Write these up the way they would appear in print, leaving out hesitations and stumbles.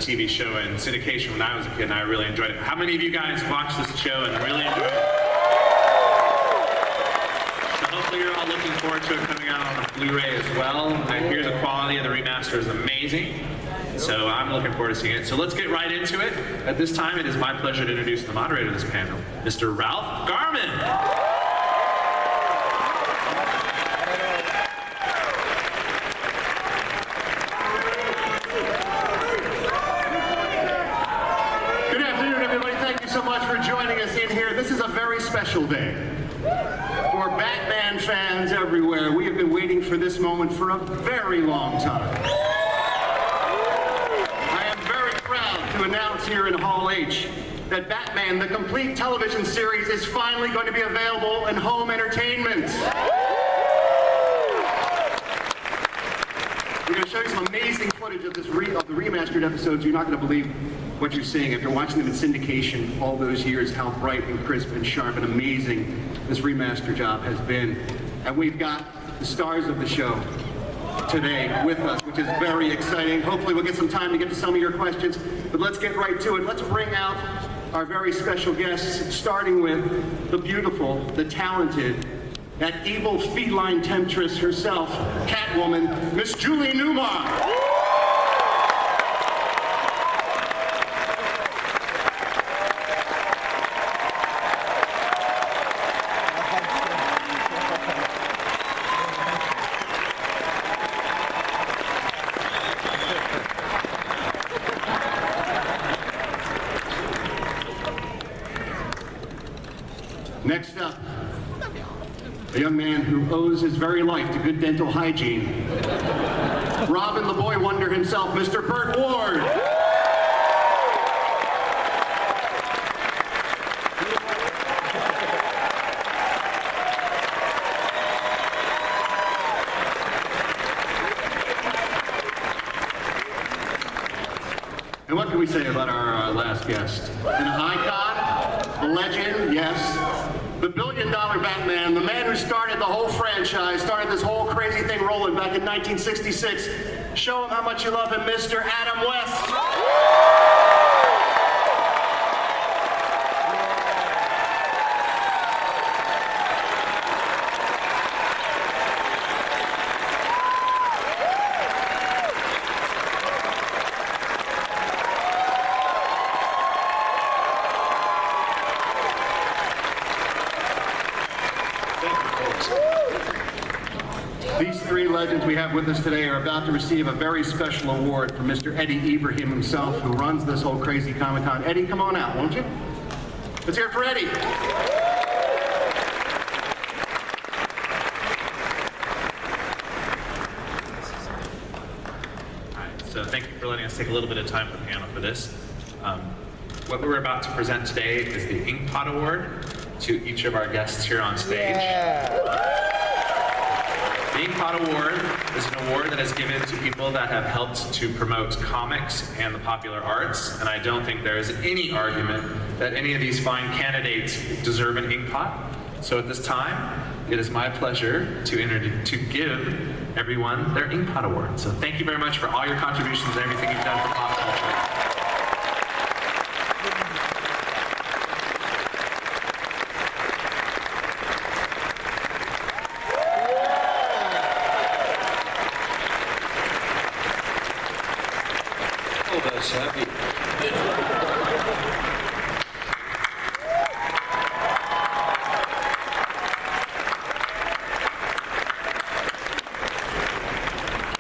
TV show in syndication when I was a kid, and I really enjoyed it. How many of you guys watched this show and really enjoyed it? So hopefully you're all looking forward to it coming out on Blu-ray as well. I hear the quality of the remaster is amazing, so I'm looking forward to seeing it. So let's get right into it. At this time, it is my pleasure to introduce the moderator of this panel, Mr. Ralph Garman. This is a very special day for Batman fans everywhere. We have been waiting for this moment for a very long time. I am very proud to announce here in Hall H that Batman, the complete television series, is finally going to be available in home entertainment. We're going to show you some amazing footage of the remastered episodes. You're not going to believe what you're seeing after watching them in syndication all those years, how bright and crisp and sharp and amazing this remaster job has been. And we've got the stars of the show today with us, which is very exciting. Hopefully we'll get some time to get to some of your questions, but let's get right to it. Let's bring out our very special guests, starting with the beautiful, the talented, that evil feline temptress herself, Catwoman, Miss Julie Newmar. Next up, a young man who owes his very life to good dental hygiene. Robin the Boy Wonder himself, Mr. Burt Ward. And what can we say about our last guest? An icon, a legend, yes. The billion-dollar Batman, the man who started the whole franchise, started this whole crazy thing rolling back in 1966. Show him how much you love him, Mr. Adam West. These three legends we have with us today are about to receive a very special award from Mr. Eddie Ibrahim himself, who runs this whole crazy Comic-Con. Eddie, come on out, won't you? Let's hear it for Eddie. Hi, so thank you for letting us take a little bit of time with the panel for this. What we're about to present today is the Inkpot Award to each of our guests here on stage. Yeah. The Inkpot Award is an award that is given to people that have helped to promote comics and the popular arts, and I don't think there is any argument that any of these fine candidates deserve an Inkpot. So at this time, it is my pleasure to give everyone their Inkpot Award. So thank you very much for all your contributions and everything you've done for pop culture. Happy.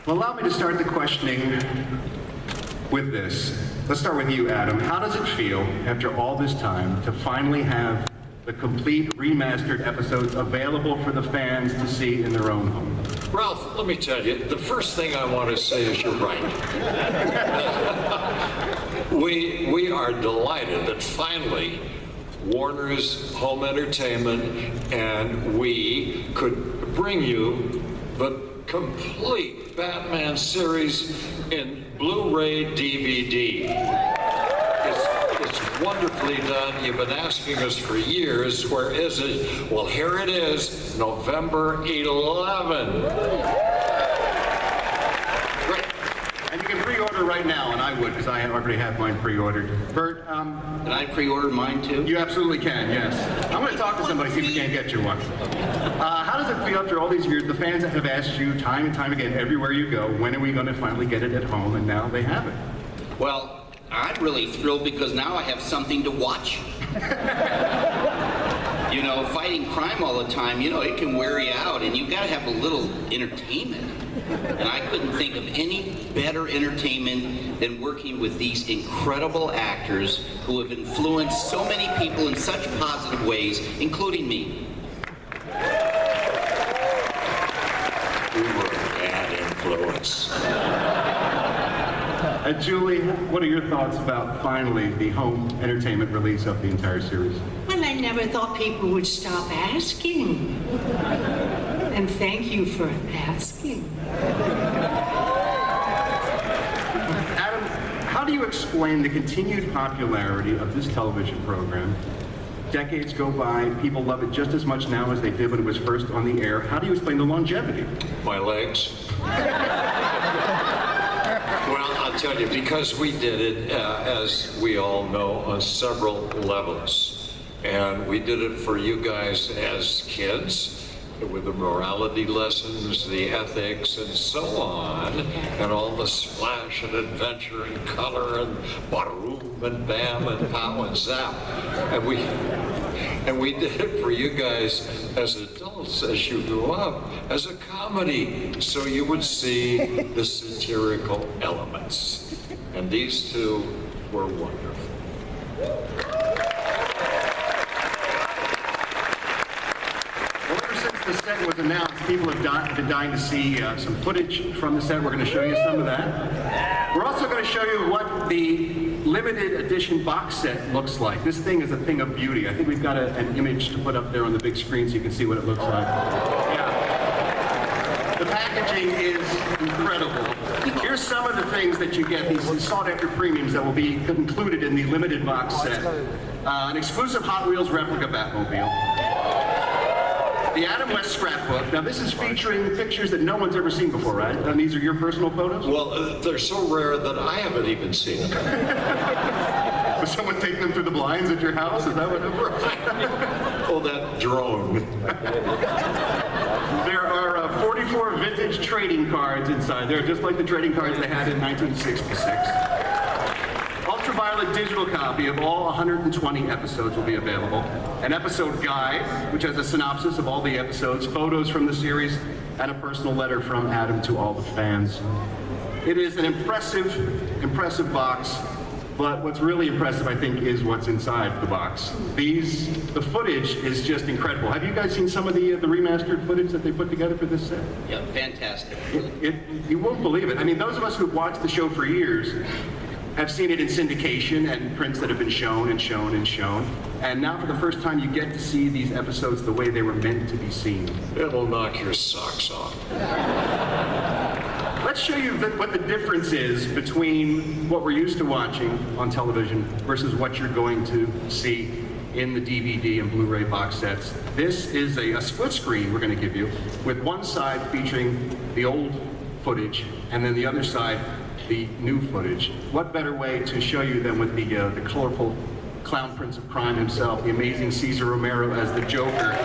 Well, allow me to start the questioning with this. Let's start with you, Adam. How does it feel, after all this time, to finally have the complete remastered episodes available for the fans to see in their own home? Ralph, let me tell you, the first thing I want to say is you're right. We are delighted that finally Warner's Home Entertainment and we could bring you the complete Batman series in Blu-ray DVD. It's wonderfully done. You've been asking us for years, where is it? Well, here it is, November 11. Great. And you can pre-order pre-order right now, and I would, because I already have mine pre-ordered. Burt, Can I pre-order mine too? you absolutely can, yes. I'm going to talk to somebody, see if we can't get you one. How does it feel after all these years? The fans have asked you time and time again, everywhere you go, when are we going to finally get it at home? And now they have it. Well, I'm really thrilled because now I have something to watch. You know, fighting crime all the time, you know, it can wear you out, and you gotta have a little entertainment. And I couldn't think of any better entertainment than working with these incredible actors who have influenced so many people in such positive ways, including me. We were a bad influence. Julie, what are your thoughts about finally the home entertainment release of the entire series? Well, I never thought people would stop asking. And thank you for asking. Adam, how do you explain the continued popularity of this television program? Decades go by, people love it just as much now as they did when it was first on the air. How do you explain the longevity? My legs. Well, I'll tell you, because we did it, as we all know, on several levels. And we did it for you guys as kids, with the morality lessons, the ethics, and so on, and all the splash and adventure and color and baroom and bam and pow and zap. And we did it for you guys as adults, as you grew up, as a comedy, so you would see the satirical elements. And these two were wonderful. The set was announced, people have been dying to see some footage from the set. We're going to show you some of that. We're also going to show you what the limited edition box set looks like. This thing is a thing of beauty. I think we've got an image to put up there on the big screen so you can see what it looks like. Yeah. The packaging is incredible. Here's some of the things that you get, these sought-after premiums that will be included in the limited box set. An exclusive Hot Wheels replica Batmobile. The Adam West scrapbook. Now this is featuring pictures that no one's ever seen before, right? And these are your personal photos? Well, they're so rare that I haven't even seen them. Was someone taking them through the blinds at your house? Is that what it was? Oh, that drone. There are 44 vintage trading cards inside. They're just like the trading cards they had in 1966. Ultraviolet digital copy of all 120 episodes will be available. An episode guide, which has a synopsis of all the episodes, photos from the series, and a personal letter from Adam to all the fans. It is an impressive box, but what's really impressive, I think, is what's inside the box. The footage is just incredible. Have you guys seen some of the remastered footage that they put together for this set? Yeah, fantastic. You won't believe it. I mean, those of us who've watched the show for years have seen it in syndication and prints that have been shown and shown and shown. And now for the first time you get to see these episodes the way they were meant to be seen. It'll knock your socks off. Let's show you what the difference is between what we're used to watching on television versus what you're going to see in the DVD and Blu-ray box sets. This is a split screen we're going to give you, with one side featuring the old footage and then the other side the new footage. What better way to show you than with the colorful clown prince of crime himself, the amazing Cesar Romero as the Joker.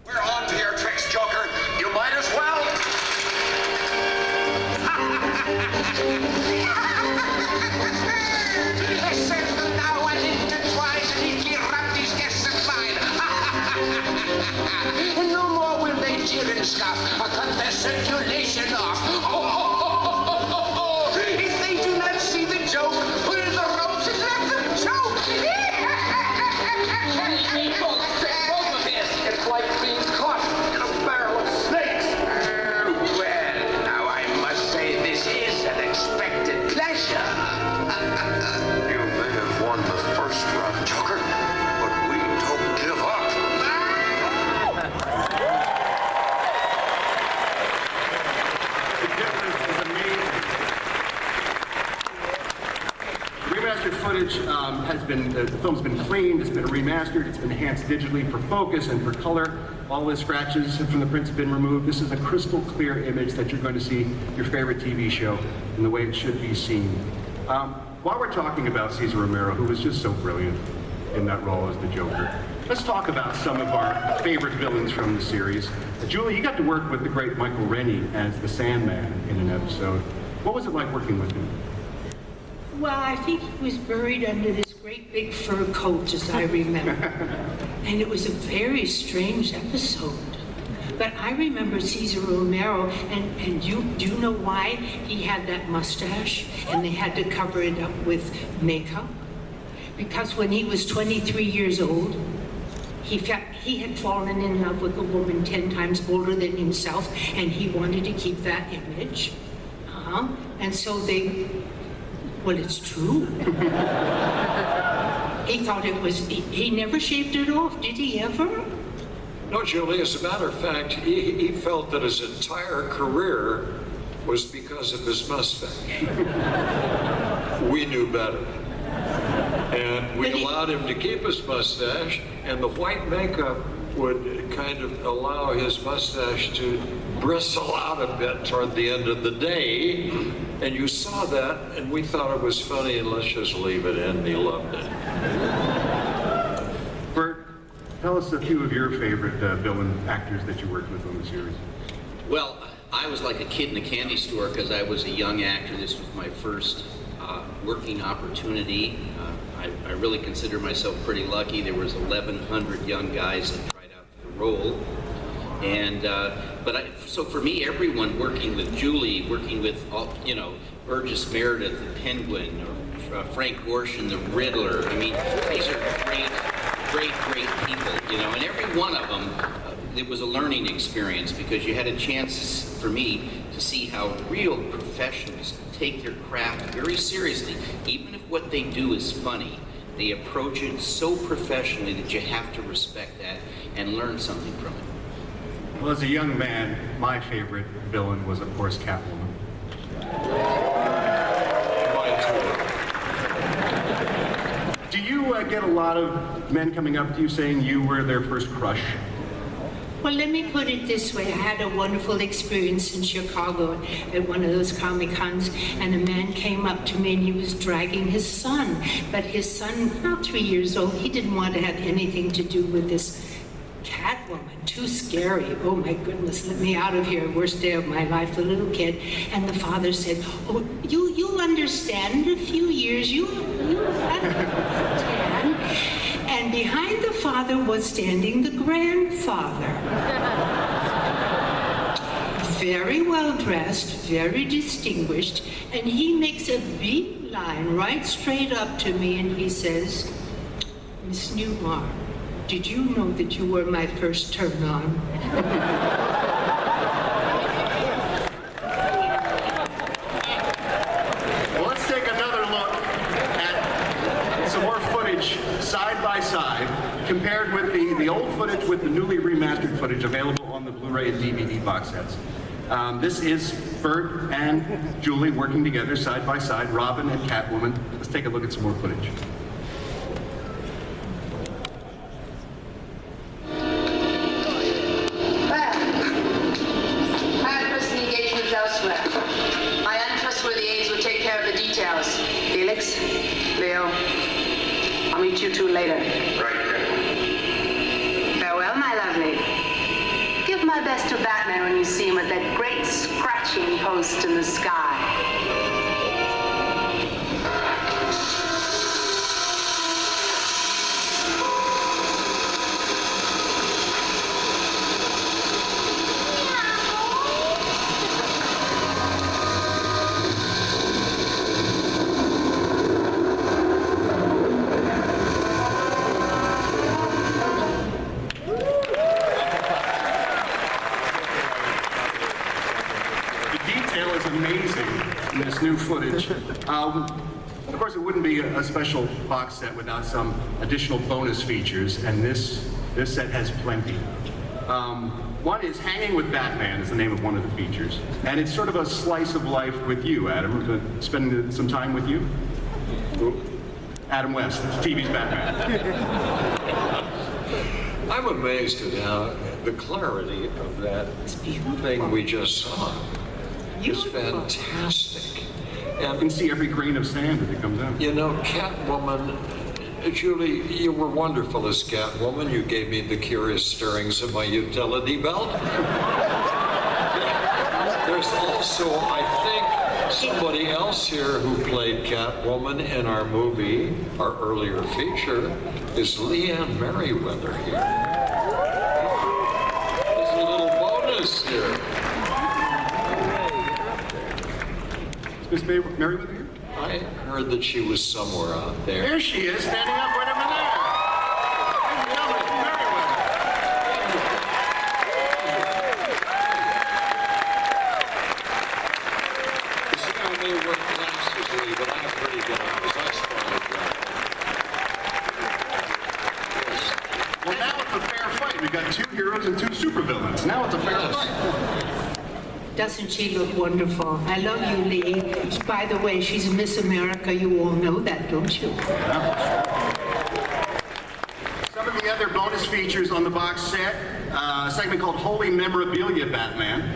We're on to your tricks, Joker. You might as well. Listen now, I enterprise and interrupt these guests of mine. And no more will they jeer and scoff or cut their circulation off. If they do not see the joke, pull the ropes and let them choke. It's like being caught in a barrel of snakes. Well, now I must say this is an expected pleasure. You may have won the first round, Joker, but we don't give up. The difference is amazing. Remastered footage the film's been cleaned, it's been remastered, it's been enhanced digitally for focus and for color. all the scratches from the prints have been removed. This is a crystal clear image that you're going to see your favorite TV show in the way it should be seen. While we're talking about Cesar Romero, who was just so brilliant in that role as the Joker, let's talk about some of our favorite villains from the series. Julie, you got to work with the great Michael Rennie as the Sandman in an episode. What was it like working with him? Well, I think he was buried under this great big fur coat, as I remember. And it was a very strange episode. But I remember Cesar Romero, and do you know why he had that mustache and they had to cover it up with makeup? Because when he was 23 years old, he had fallen in love with a woman 10 times older than himself, and he wanted to keep that image. And so well, it's true. He thought it was, he never shaved it off, did he ever? No, Julie, as a matter of fact, he felt that his entire career was because of his mustache. We knew better. And we allowed him to keep his mustache, and the white makeup would kind of allow his mustache to bristle out a bit toward the end of the day. And you saw that, and we thought it was funny, and let's just leave it in. He loved it. Burt, tell us a few of your favorite villain actors that you worked with on the series. Well, I was like a kid in a candy store because I was a young actor. This was my first working opportunity. I really consider myself pretty lucky. There was 1,100 young guys that tried out for the role. And, so for me, everyone working with Julie, working with, Burgess Meredith, the Penguin, or Frank Gorshin, the Riddler, I mean, these are great people, and every one of them, it was a learning experience because you had a chance, for me, to see how real professionals take their craft very seriously. Even if what they do is funny, they approach it so professionally that you have to respect that and learn something from it. Well, as a young man, my favorite villain was, of course, Catwoman. Do you get a lot of men coming up to you saying you were their first crush? Well, let me put it this way. I had a wonderful experience in Chicago at one of those Comic-Cons, and a man came up to me and he was dragging his son. But his son, about 3 years old, he didn't want to have anything to do with this Catwoman. Too scary. Oh my goodness, let me out of here. Worst day of my life, the little kid. And the father said, oh, you'll understand in a few years. You'll understand. And behind the father was standing the grandfather. Very well dressed, very distinguished, and he makes a beeline right straight up to me and he says, Miss Newmar, did you know that you were my first turn on? Well, let's take another look at some more footage side by side, compared with the old footage with the newly remastered footage available on the Blu-ray and DVD box sets. This is Burt and Julie working together side by side, Robin and Catwoman. Let's take a look at some more footage. You two later. Right there. Farewell, my lovely. Give my best to Batman when you see him at that great scratching post in the sky. New footage. Of course, it wouldn't be a special box set without some additional bonus features, and this set has plenty. One is Hanging with Batman is the name of one of the features, and it's sort of a slice of life with you, Adam, spending some time with you. Adam West, TV's Batman. I'm amazed at the clarity of that thing we just saw is fantastic. You can see every grain of sand as it comes out. You know, Catwoman, Julie, you were wonderful as Catwoman. You gave me the curious stirrings of my utility belt. There's also, I think, somebody else here who played Catwoman in our movie, our earlier feature, is Leanne Merriweather here. There's a little bonus here. Is Miss Merriweather here? I heard that she was somewhere out there. There she is, standing up right over there. Ladies and gentlemen, Merriweather. You see, I may wear glasses, Lee, but I have pretty good eyes. I spotted that. Well, now it's a fair fight. We've got 2 heroes and 2 supervillains. Now it's a fair fight. Doesn't she look wonderful? I love you, Lee. By the way, she's Miss America. You all know that, don't you? Some of the other bonus features on the box set, a segment called Holy Memorabilia Batman,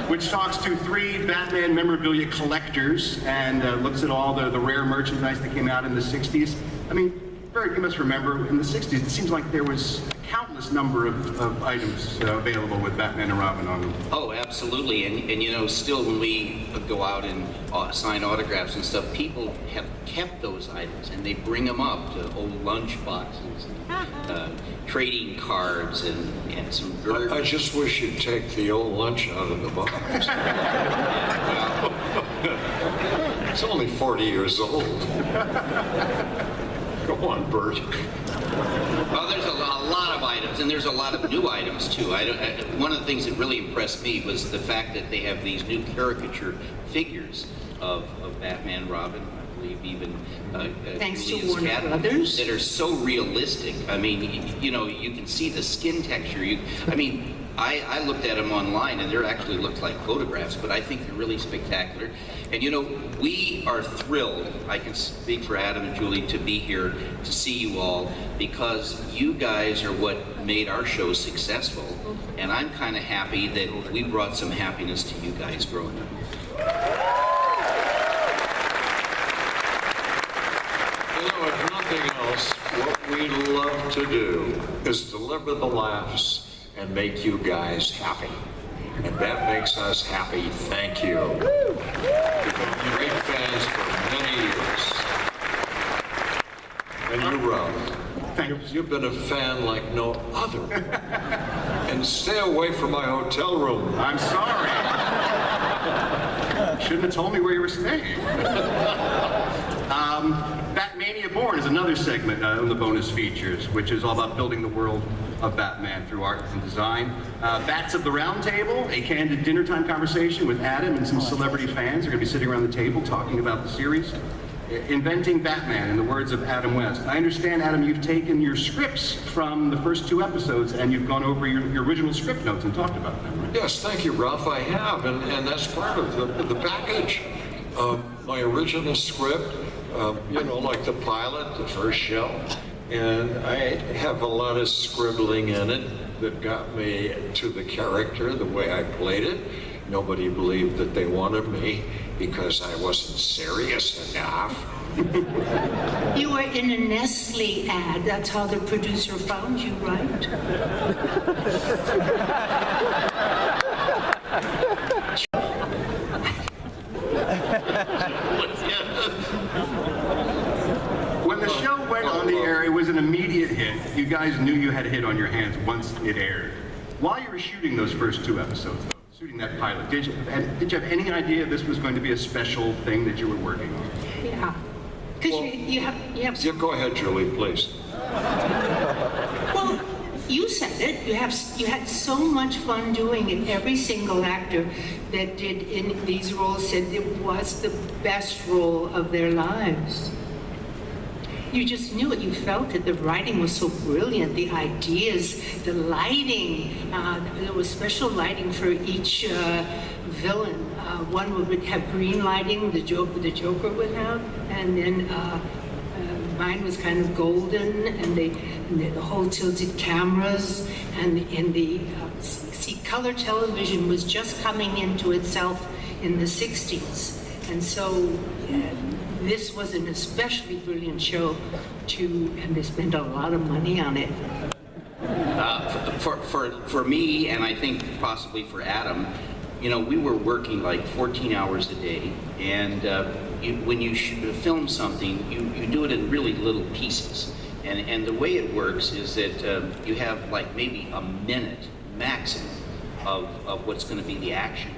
which talks to 3 Batman memorabilia collectors and looks at all the rare merchandise that came out in the 60s. I mean, Burt, you must remember, in the 60s, it seems like there was a countless number of items available with Batman and Robin on them. Oh, absolutely. And you know, still when we go out and sign autographs and stuff, people have kept those items and they bring them up to old lunch boxes, and, trading cards, and some birds. I just wish you'd take the old lunch out of the box. It's only 40 years old. Go on, Burt. Well, there's a lot of items, and there's a lot of new items, too. One of the things that really impressed me was the fact that they have these new caricature figures of Batman, Robin, I believe even Thanks to Julia's Warner Catwoman, Brothers. that are so realistic. I mean, you know, you can see the skin texture. I looked at them online, and they actually looked like photographs, but I think they're really spectacular. And you know, we are thrilled, I can speak for Adam and Julie, to be here to see you all, because you guys are what made our show successful. And I'm kind of happy that we brought some happiness to you guys growing up. You know, if nothing else, what we love to do is deliver the laughs and make you guys happy. And that makes us happy. Thank you. We've been great fans for many years. And you, Rob, you've been a fan like no other. And stay away from my hotel room. I'm sorry. Shouldn't have told me where you were staying. Batmania Born is another segment in the bonus features, which is all about building the world of Batman through art and design. Bats of the Round Table, a candid dinner time conversation with Adam and some celebrity fans. They're going to be sitting around the table talking about the series. Inventing Batman, in the words of Adam West. I understand, Adam, you've taken your scripts from the first 2 episodes and you've gone over your original script notes and talked about them, right? Yes, thank you, Ralph. I have, and that's part of the package. My original script, you know, like the pilot, the first show, and I have a lot of scribbling in it that got me to the character, the way I played it. Nobody believed that they wanted me because I wasn't serious enough. You were in a Nestle ad. That's how the producer found you, right? When the show went on the air, it was an immediate hit. You guys knew you had a hit on your hands once it aired. While you were shooting those first 2 episodes, though, shooting that pilot, did you have any idea this was going to be a special thing that you were working on? Yeah. Because you have Yeah, go ahead, Julie, please. Well, you said it. You had so much fun doing it. Every single actor that did in these roles said it was the best role of their lives. You just knew it. You felt it. The writing was so brilliant. The ideas, the lighting. There was special lighting for each villain. One would have green lighting. The Joker would have, and then mine was kind of golden, and the whole tilted cameras, and the color television was just coming into itself in the 60s. And so this was an especially brilliant show and they spent a lot of money on it. For me, and I think possibly for Adam, you know, we were working like 14 hours a day, and when you film something, you do it in really little pieces. And the way it works is that you have like maybe a minute maximum of what's going to be the action.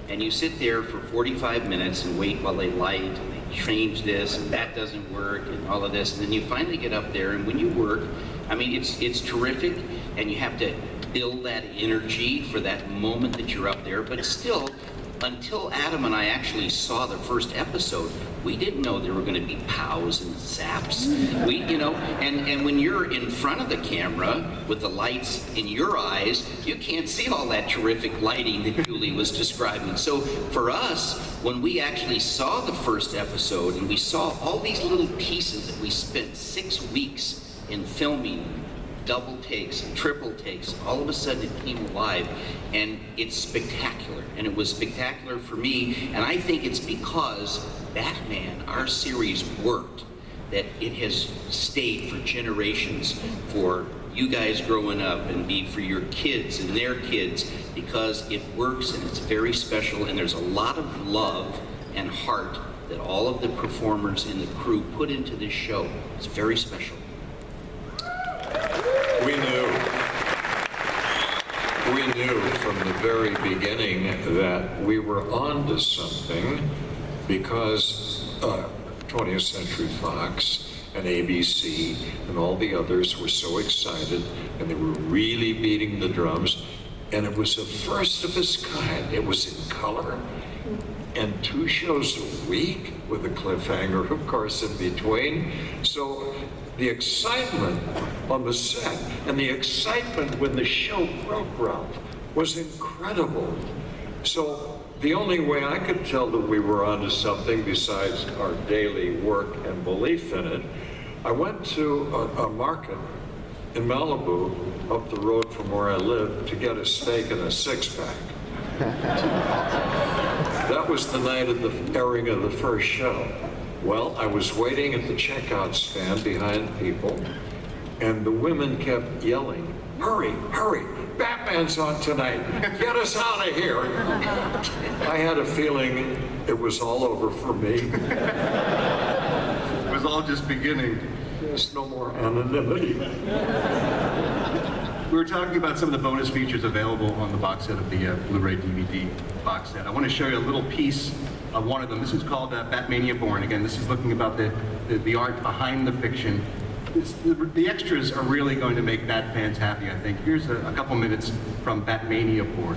And you sit there for 45 minutes and wait while they light, and they change this, and that doesn't work, and all of this. And then you finally get up there, and when you work, I mean, it's terrific, and you have to build that energy for that moment that you're up there. But still, until Adam and I actually saw the first episode, we didn't know there were going to be pows and zaps. You know, and when you're in front of the camera with the lights in your eyes, you can't see all that terrific lighting that Julie was describing. So for us, when we actually saw the first episode and we saw all these little pieces that we spent 6 weeks in filming, double takes, triple takes, all of a sudden it came alive, and it's spectacular. And it was spectacular for me, and I think it's because Batman, our series, worked, that it has stayed for generations, for you guys growing up, and for your kids and their kids, because it works and it's very special, and there's a lot of love and heart that all of the performers and the crew put into this show. It's very special. We knew from the very beginning that we were on to something, because 20th Century Fox and ABC and all the others were so excited, and they were really beating the drums, and it was the first of its kind. It was in color, and 2 shows a week with a cliffhanger, of course, in between. So the excitement on the set and the excitement when the show broke, Ralph, was incredible. So the only way I could tell that we were onto something besides our daily work and belief in it, I went to a market in Malibu, up the road from where I live, to get a steak and a 6-pack. That was the night of the airing of the first show. Well, I was waiting at the checkout stand behind people, and the women kept yelling, "Hurry, hurry, Batman's on tonight, get us out of here." I had a feeling it was all over for me. It was all just beginning. There's no more anonymity. We were talking about some of the bonus features available on the box set of the Blu-ray DVD box set. I want to show you a little piece of one of them. This is called Batmania Born. Again, this is looking about the art behind the fiction. The extras are really going to make Bat fans happy, I think. Here's a couple minutes from Batmania Born.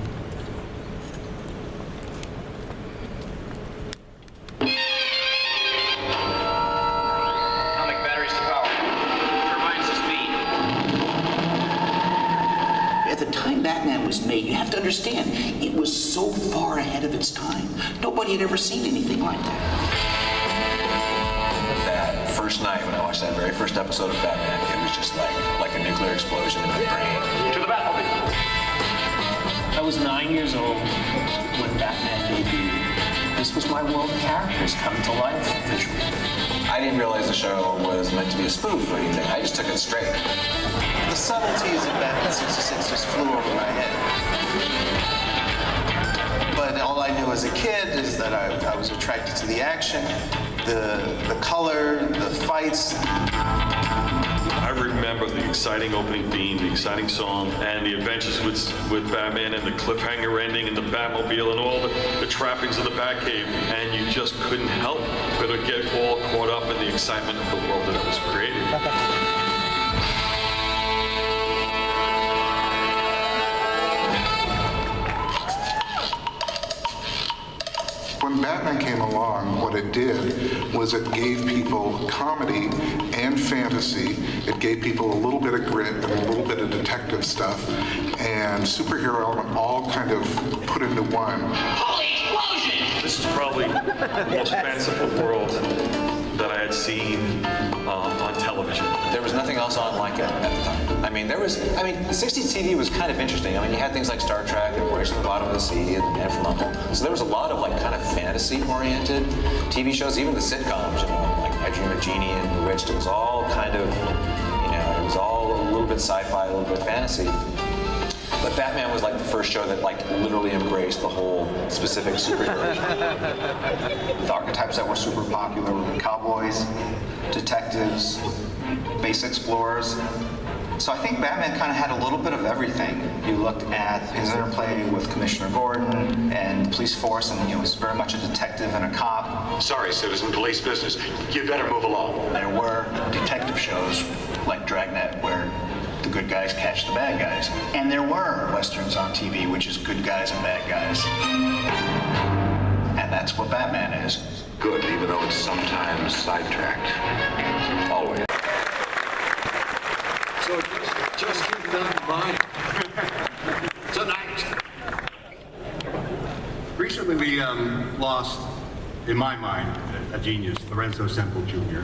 Batman was made, you have to understand, it was so far ahead of its time. Nobody had ever seen anything like that. That first night when I watched that very first episode of Batman, it was just like a nuclear explosion in my brain. To the Batmobile! I was 9 years old when Batman debuted. This was my world of characters come to life visually. I didn't realize the show was meant to be a spoof or anything. I just took it straight. The subtleties of Batman 66 just flew over my head. But all I knew as a kid is that I was attracted to the action, the color, the fights. I remember the exciting opening theme, the exciting song, and the adventures with Batman and the cliffhanger ending and the Batmobile and all the trappings of the Batcave, and you just couldn't help but to get all caught up in the excitement of the world that it was created. When Batman came along, what it did was it gave people comedy and fantasy. It gave people a little bit of grit and a little bit of detective stuff, and superhero element all kind of put into one. Holy explosion! This is probably the most fanciful world that I had seen on television. There was nothing else on like it at the time. I mean, the 60s TV was kind of interesting. I mean, you had things like Star Trek and Voyage to the Bottom of the Sea and The Man from U.N.C.L.E. So there was a lot of like kind of fantasy-oriented TV shows, even the sitcoms, you know, like I Dream of Jeannie and Bewitched. It was all kind of, you know, it was all a little bit sci-fi, a little bit fantasy. But Batman was like the first show that like literally embraced the whole specific superhero. The archetypes that were super popular were cowboys, detectives, base explorers. So I think Batman kind of had a little bit of everything. You looked at his interplay with Commissioner Gordon and the police force, and he was very much a detective and a cop. Sorry, citizen, police business. You'd better move along. There were detective shows like Dragnet where the good guys catch the bad guys. And there were westerns on TV, which is good guys and bad guys. And that's what Batman is. Good, even though it's sometimes sidetracked. Always. So just keep that in mind. Tonight. Recently we lost, in my mind, a genius, Lorenzo Semple Jr.,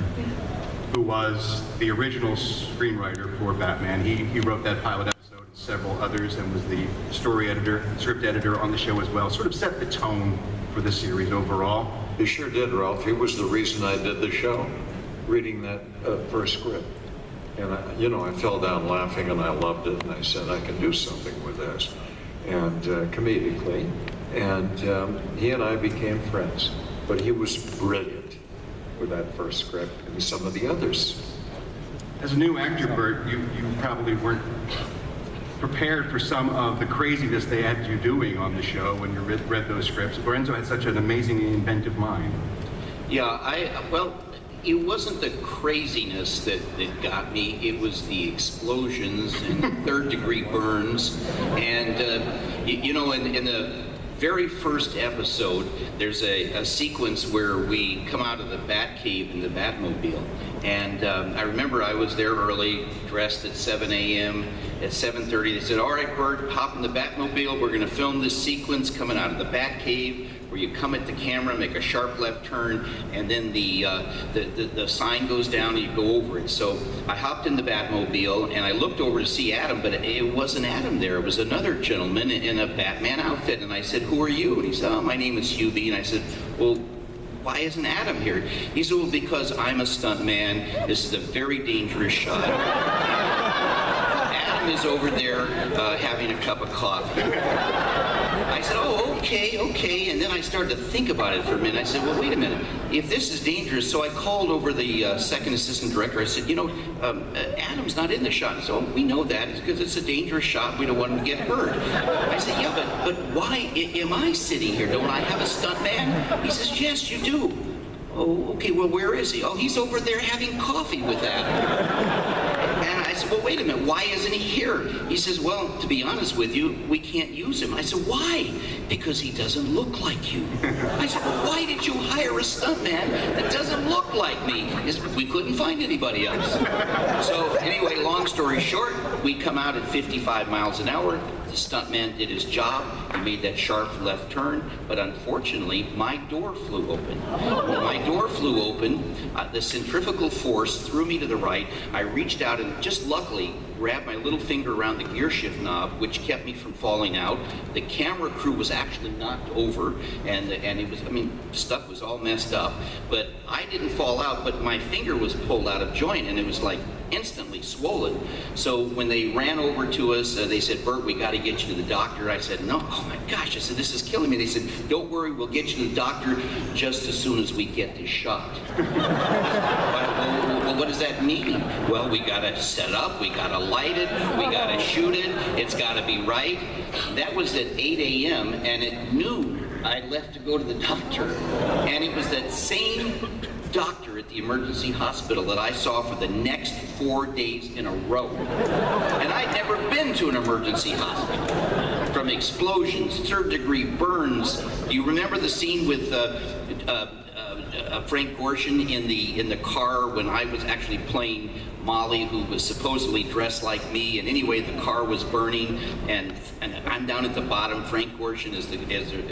who was the original screenwriter for Batman. He wrote that pilot episode and several others and was the story editor, script editor on the show as well. Sort of set the tone for the series overall. He sure did, Ralph. He was the reason I did the show, reading that first script. And I fell down laughing and I loved it, and I said I can do something with this, and comedically. And he and I became friends. But he was brilliant with that first script and some of the others. As a new actor, Burt, you probably weren't prepared for some of the craziness they had you doing on the show when you read those scripts. Lorenzo had such an amazingly inventive mind. Yeah, well, it wasn't the craziness that got me. It was the explosions and third-degree burns. And, in the very first episode, there's a sequence where we come out of the Batcave in the Batmobile. And I remember I was there early, dressed at 7 a.m. At 7:30, they said, all right, Burt, hop in the Batmobile. We're going to film this sequence coming out of the Batcave where you come at the camera, make a sharp left turn, and then the sign goes down and you go over it. So I hopped in the Batmobile and I looked over to see Adam, but it wasn't Adam there. It was another gentleman in a Batman outfit. And I said, who are you? And he said, oh, my name is Hubie. And I said, well, why isn't Adam here? He said, well, because I'm a stunt man. This is a very dangerous shot. Adam is over there having a cup of coffee. I said, oh, okay. And then I started to think about it for a minute. I said, well, wait a minute. If this is dangerous, so I called over the second assistant director. I said, Adam's not in the shot. He said, oh, we know that. It's because it's a dangerous shot. We don't want him to get hurt. I said, yeah, but why am I sitting here? Don't I have a stunt man? He says, yes, you do. Oh, okay, well, where is he? Oh, he's over there having coffee with Adam. And I said, well, wait a minute, why isn't he here? He says, well, to be honest with you, we can't use him. I said, why? Because he doesn't look like you. I said, well, why did you hire a stuntman that doesn't look like me? He said, we couldn't find anybody else. So anyway, long story short, we come out at 55 miles an hour. The stuntman did his job. He made that sharp left turn, but unfortunately, my door flew open. When my door flew open, the centrifugal force threw me to the right. I reached out and just luckily grabbed my little finger around the gear shift knob, which kept me from falling out. The camera crew was actually knocked over, and it was, stuff was all messed up. But I didn't fall out, but my finger was pulled out of joint, and it was like instantly swollen. So when they ran over to us, they said, Burt, we got to get you to the doctor. I said, no, oh my gosh. I said, this is killing me. They said, don't worry, we'll get you to the doctor just as soon as we get this shot. Well, what does that mean? Well, we got to set it up, we got to light it, we got to shoot it, it's got to be right. That was at 8 a.m. and at noon, I left to go to the doctor. And it was that same doctor at the emergency hospital that I saw for the next 4 days in a row. And I'd never been to an emergency hospital. From explosions, third-degree burns. Do you remember the scene with Frank Gorshin in the car when I was actually playing Molly, who was supposedly dressed like me, and anyway, the car was burning, and I'm down at the bottom. Frank Gorshin as the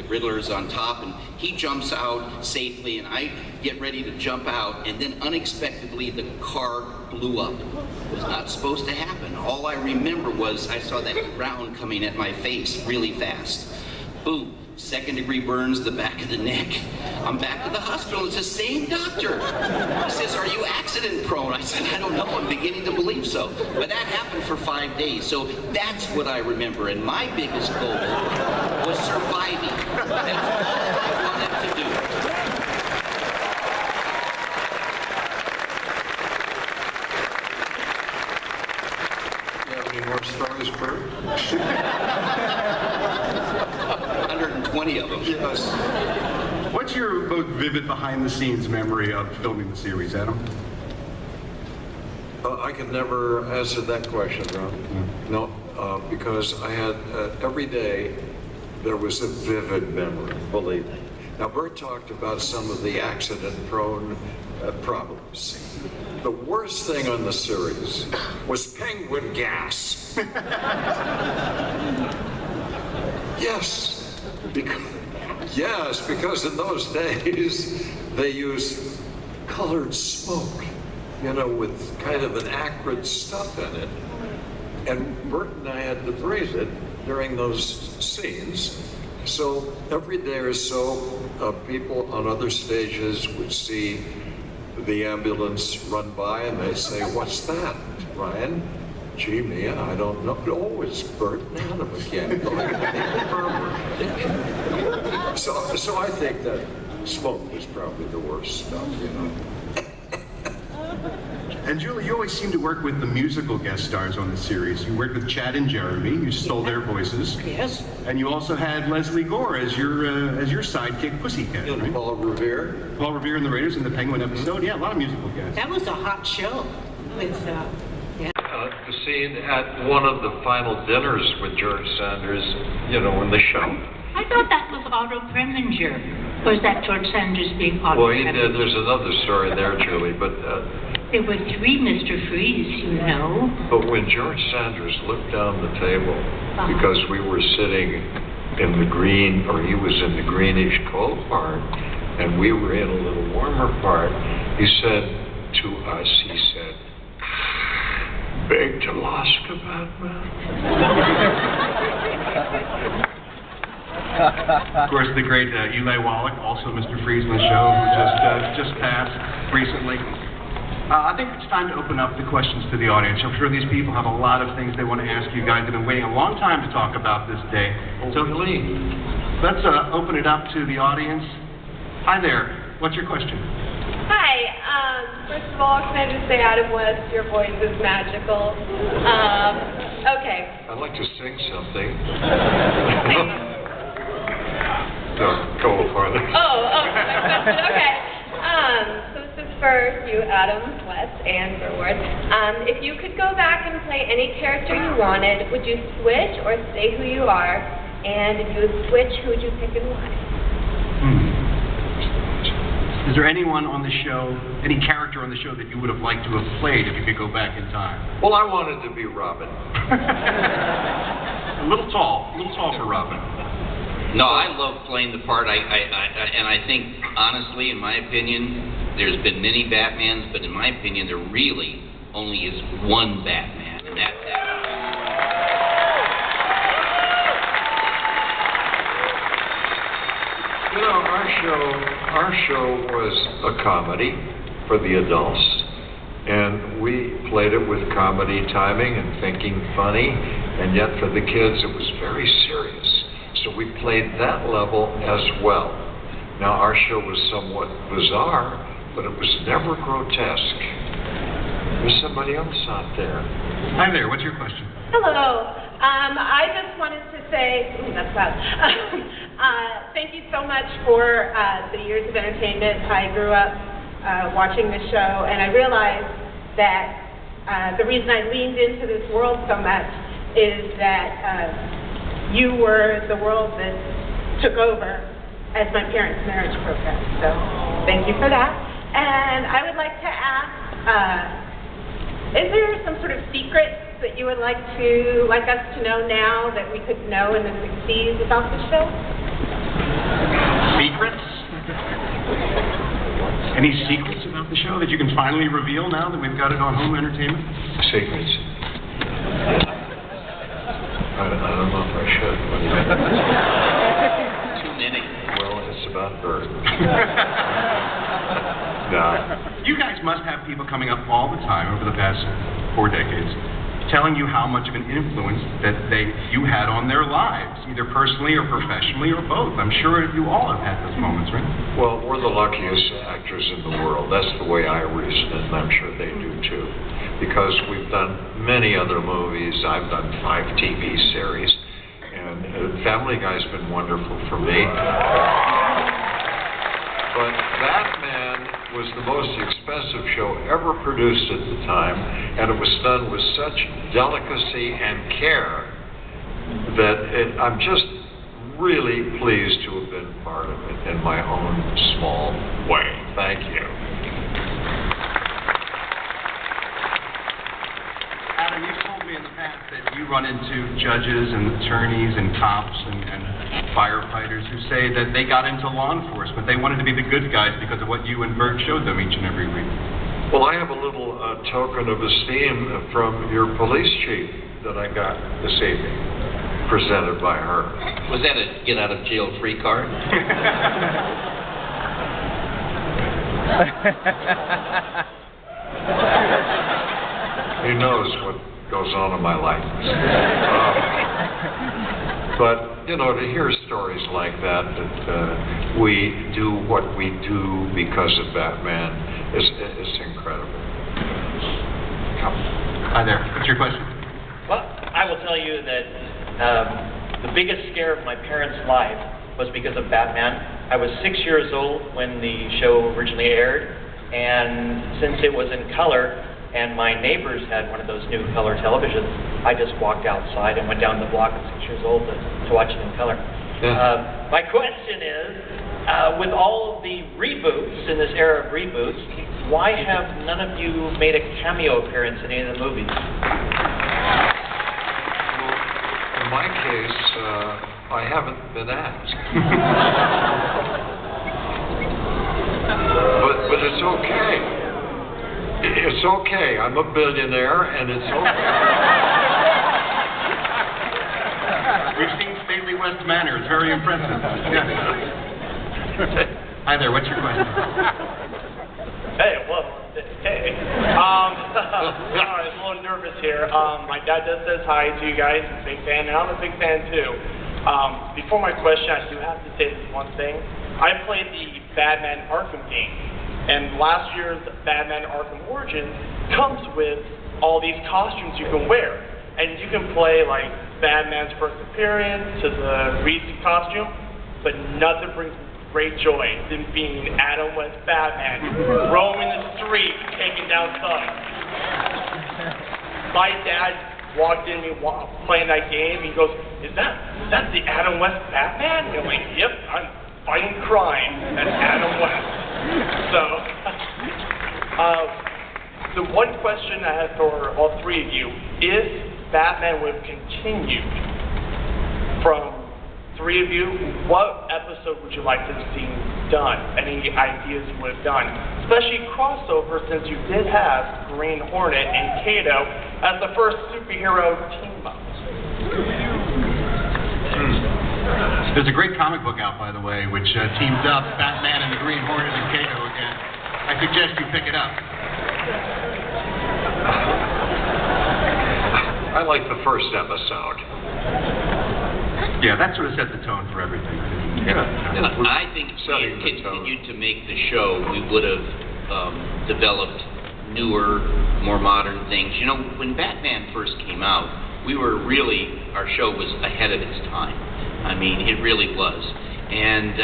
Riddler is on top, and he jumps out safely, and I get ready to jump out, and then unexpectedly the car blew up. It was not supposed to happen. All I remember was I saw that round coming at my face really fast. Boom. Second-degree burns, the back of the neck. I'm back at the hospital. It's the same doctor. He says, "Are you accident prone?" I said, "I don't know. I'm beginning to believe so." But that happened for 5 days. So that's what I remember. And my biggest goal was surviving. That's all I wanted to do. You have any more stories, Burt? 120 of them. Yes. What's your most vivid behind-the-scenes memory of filming the series, Adam? I could never answer that question, Ron. No, because I had, every day, there was a vivid memory, believe me. Now, Burt talked about some of the accident-prone problems. The worst thing on the series was penguin gas. Yes. Because in those days, they used colored smoke, you know, with kind of an acrid stuff in it. And Burt and I had to breathe it during those scenes. So every day or so, people on other stages would see the ambulance run by and they'd say, "What's that, Ryan?" "Gee, Mia, I don't know." "Oh, it's Burt and Adam again." So I think that smoke was probably the worst stuff, you know. And Julie, you always seem to work with the musical guest stars on the series. You worked with Chad and Jeremy. You stole their voices. Yes. And you also had Leslie Gore as your sidekick, Pussycat. And right? Paul Revere. Paul Revere in the Raiders in the Penguin episode. Yeah, a lot of musical guests. That was a hot show with, The scene at one of the final dinners with George Sanders, you know, in the show. I thought that was Otto Preminger. Or is that George Sanders being Otto Well, he did. There's another story there, Julie, but There were 3 Mr. Freeze, you know. but when George Sanders looked down the table, because we were sitting in the green, or he was in the greenish cold part, and we were in a little warmer part, he said to us, he said, "Beg to Alaska, Batman." Of course, the great Eli Wallach, also Mr. Freeze in the show, who just passed recently. I think it's time to open up the questions to the audience. I'm sure these people have a lot of things they want to ask you guys. They've been waiting a long time to talk about this day. So let's open it up to the audience. Hi there. What's your question? Hi. First of all, can I just say, Adam West, your voice is magical. Okay. I'd like to sing something. No, go farther. Okay. So this is for you, Adam West, and Burt Ward. If you could go back and play any character you wanted, would you switch or stay who you are? And if you would switch, who would you pick and why? Is there anyone on the show, any character on the show that you would have liked to have played if you could go back in time? Well, I wanted to be Robin. A little tall for Robin. No, I love playing the part. And I think, honestly, in my opinion, there's been many Batmans, but in my opinion, there really only is one Batman, and that's Adam. You know, our show was a comedy for the adults, and we played it with comedy timing and thinking funny, and yet for the kids it was very serious. So we played that level as well. Now our show was somewhat bizarre, but it was never grotesque. There's somebody else out there. Hi there, what's your question? Hello. I just wanted to say, that's loud. Thank you so much for the years of entertainment. I grew up watching the show, and I realized that the reason I leaned into this world so much is that you were the world that took over as my parents' marriage broke up. So thank you for that. And I would like to ask, is there some sort of secret that you would like us to know now that we could know in the 60s about the show? Secrets? Any secrets about the show that you can finally reveal now that we've got it on home entertainment? Secrets. I don't know if I should. Too many. Well, it's about Burt. You guys must have people coming up all the time over the past 4 decades telling you how much of an influence that you had on their lives, either personally or professionally or both. I'm sure you all have had those moments, right? Well, we're the luckiest actors in the world. That's the way I reason it, and I'm sure they do too. Because we've done many other movies. I've done 5 TV series, and Family Guy's been wonderful for me. But Batman was the most expensive show ever produced at the time, and it was done with such delicacy and care that I'm just really pleased to have been part of it in my own small way. Thank you. Adam, you've told me in the past that you run into judges and attorneys and cops and firefighters who say that they got into law enforcement. They wanted to be the good guys because of what you and Burt showed them each and every week. Well, I have a little token of esteem from your police chief that I got this evening, presented by her. Was that a get-out-of-jail-free card? He knows what goes on in my life. But, you know, to hear stories like that we do what we do because of Batman is incredible. Hi there. What's your question? Well, I will tell you that the biggest scare of my parents' life was because of Batman. I was 6 years old when the show originally aired, and since it was in color, and my neighbors had one of those new color televisions, I just walked outside and went down the block at 6 years old to watch it in color. Yeah. My question is, with all of the reboots in this era of reboots, why have none of you made a cameo appearance in any of the movies? In my case, I haven't been asked. but it's okay. It's okay. I'm a billionaire, and it's okay. We've seen stately West Manor. It's very impressive. Yeah. Hi there. What's your question? Hey, well, hey. I'm a little nervous here. My dad just says hi to you guys. He's a big fan, and I'm a big fan too. Before my question, I do have to say this one thing. I played the Batman Arkham game. And last year's Batman Arkham Origins comes with all these costumes you can wear. And you can play like Batman's first appearance to the recent costume, but nothing brings great joy than being Adam West Batman, roaming the streets, taking down thugs. My dad walked in me playing that game, he goes, is that the Adam West Batman? And I'm like, yep, I'm fighting crime. That's Adam West. So, the one question I have for all three of you, if Batman would have continued from three of you, what episode would you like to have seen done? Any ideas you would have done? Especially crossover, since you did have Green Hornet and Kato as the first superhero team-up. There's a great comic book out, by the way, which teams up Batman and the Green Hornet and Kato again. I suggest you pick it up. I like the first episode. Yeah, that sort of set the tone for everything. I think if we had continued to make the show, we would have developed newer, more modern things. You know, when Batman first came out, our show was ahead of its time. I mean, it really was. And,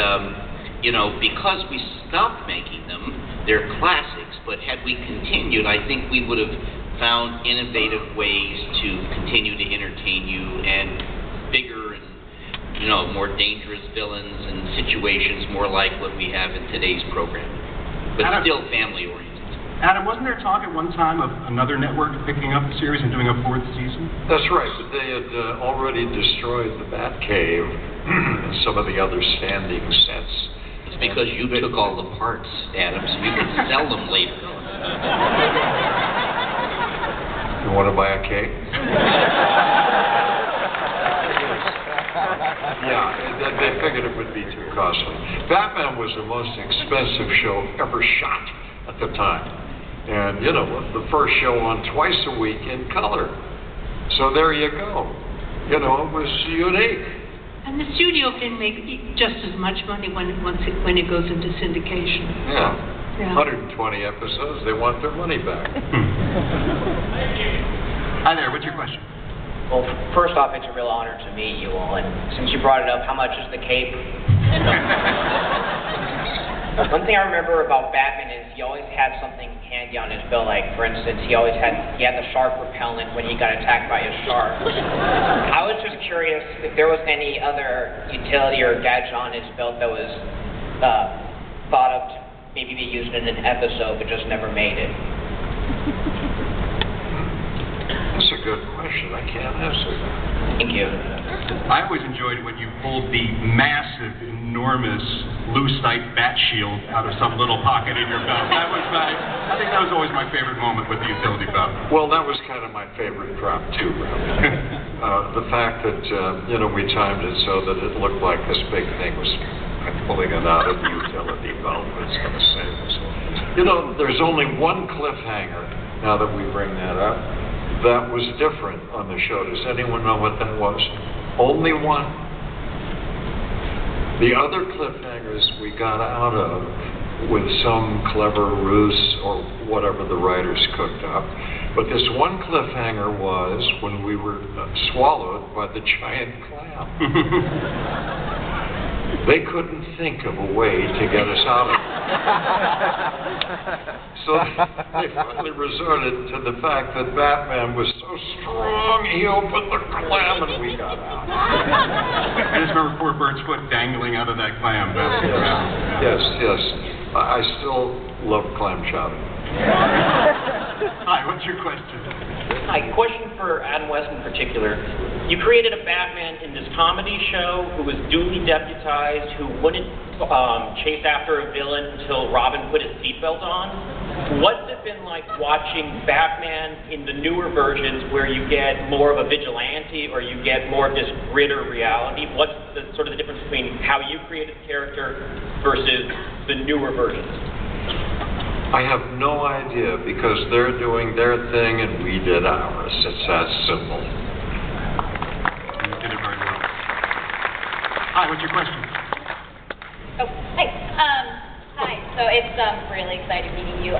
you know, because we stopped making them, they're classics, but had we continued, I think we would have found innovative ways to continue to entertain you and bigger and, more dangerous villains and situations more like what we have in today's program. but still family-oriented. Adam, wasn't there talk at one time of another network picking up the series and doing a 4th season? That's right, but they had already destroyed the Batcave and some of the other standing sets. It's because you took all the parts, Adam, so you can sell them later. You want to buy a cake? Yeah, they figured it would be too costly. Batman was the most expensive show ever shot at the time. And, you know, the first show on twice a week in color. So there you go. You know, it was unique. And the studio can make just as much money when it goes into syndication. Yeah. 120 episodes, they want their money back. Hi there, what's your question? Well, first off, it's a real honor to meet you all, and since you brought it up, how much is the cape? One thing I remember about Batman is he always had something handy on his belt. Like, for instance, he had the shark repellent when he got attacked by a shark. I was just curious if there was any other utility or gadget on his belt that was thought of to maybe be used in an episode, but just never made it. That's a good question. I can't answer that. Thank you. I always enjoyed when you pulled the massive, enormous, lucite bat shield out of some little pocket in your belt. I think that was always my favorite moment with the utility belt. Well, that was kind of my favorite prop too, Ralph. The fact that, you know, we timed it so that it looked like this big thing was pulling it out of the utility belt was going to save us. You know, there's only one cliffhanger, now that we bring that up, that was different on the show. Does anyone know what that was? Only one. The other cliffhangers we got out of with some clever ruse or whatever the writers cooked up. But this one cliffhanger was when we were swallowed by the giant clam. They couldn't think of a way to get us out of it. So they finally resorted to the fact that Batman was so strong, he opened the clam and we got out. I just remember poor Burt's foot dangling out of that clam. Yes. I still love clam chowder. Hi, what's your question? Hi, question for Adam West in particular. You created a Batman in this comedy show who was duly deputized, who wouldn't chase after a villain until Robin put his seatbelt on. What's it been like watching Batman in the newer versions where you get more of a vigilante or you get more of this grittier reality? What's the sort of the difference between how you created the character versus the newer versions? I have no idea because they're doing their thing and we did ours. It's that simple. You did it very well. Hi, what's your question? Oh, hey. Hi. So it's really exciting meeting you.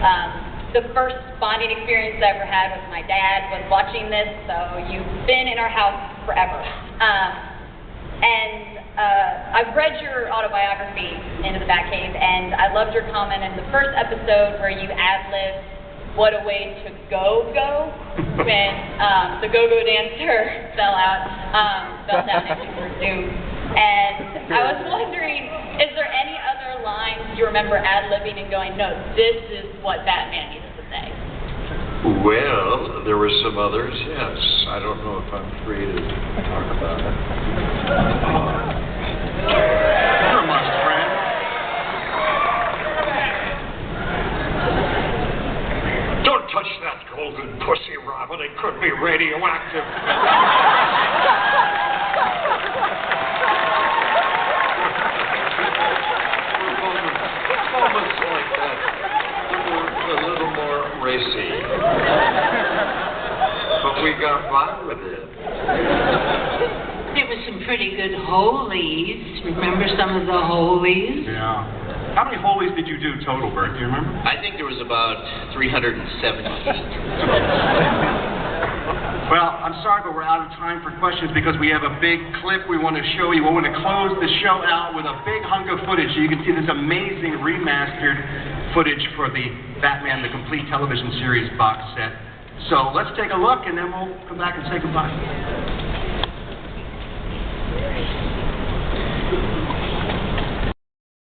The first bonding experience I ever had with my dad was watching this, so you've been in our house forever. I've read your autobiography, Into the Batcave, and I loved your comment in the first episode where you ad-libbed what a way to go when the go-go dancer fell down into her doom. And I was wondering, is there any other lines you remember ad-libbing and going, no, this is what Batman needed to say? Well, there were some others, yes. I don't know if I'm free to talk about it. You're a must, friend. Don't touch that golden pussy, Robin. It could be radioactive. Moments like that were a little more racy. But we got by with it. There were some pretty good holies. Remember some of the holies? Yeah. How many holies did you do total, Burt? Do you remember? I think there was about 378. Well, I'm sorry, but we're out of time for questions because we have a big clip we want to show you. We want to close the show out with a big hunk of footage so you can see this amazing remastered footage for the Batman the Complete Television Series box set. So let's take a look and then we'll come back and say goodbye.